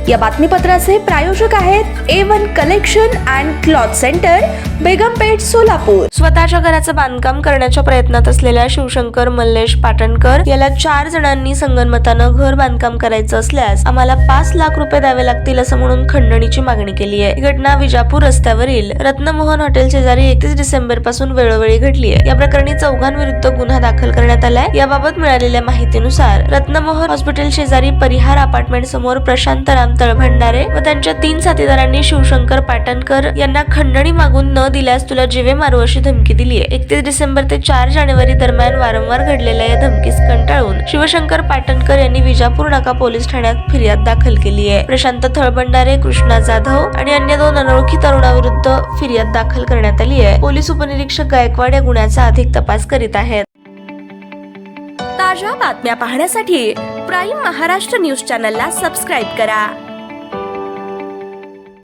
या बातमीपत्राचे प्रायोजक आहेत A1 collection and cloth centre, Begampeth, Solapur. स्वतःच्या घराचं बांधकाम करण्याच्या प्रयत्नात असलेल्या शिवशंकर मल्लेश पाटणकर याला 4 जणांनी संगनमतानं घर बांधकाम करायचं असल्यास आम्हाला 5 लाख रुपये द्यावे लागतील असं म्हणून खंडणीची मागणी केली आहे। ही घटना विजापूर रस्त्यावरील रत्नमोहन हॉटेल शेजारी 31 डिसेंबर पासून वेळोवेळी घडली आहे। या प्रकरणी 4 विरुद्ध गुन्हा दाखल करण्यात आलाय। याबाबत मिळालेल्या माहितीनुसार रत्नमोहन हॉस्पिटल शेजारी परिहार अपार्टमेंट समोर प्रशांत राम तळभंडारे व त्यांच्या 3 साथीदारांनी शिवशंकर पाटणकर यांना खंडणी मागून न दिल्यास तुला जीवे मारू अशी धमकी दिली आहे। 31 डिसेंबर ते 4 जानेवारी दरम्यान वारंवार घडलेल्या या धमकीस कंटाळून शिवशंकर पाटणकर यांनी विजापूर नाका पोलीस ठाण्यात फिर्याद दाखल केली आहे। प्रशांत तळभंडारे, कृष्णा जाधव आणि अन्य 2 अनोळखी तरुणाविरुद्ध फिर्याद दाखल करण्यात आली आहे। पोलीस उपनिरीक्षक गायकवाड या गुन्ह्याचा अधिक तपास करीत आहेत। ताज्या बातम्या पाहण्यासाठी प्राईम महाराष्ट्र न्यूज चॅनलला सबस्क्राईब करा।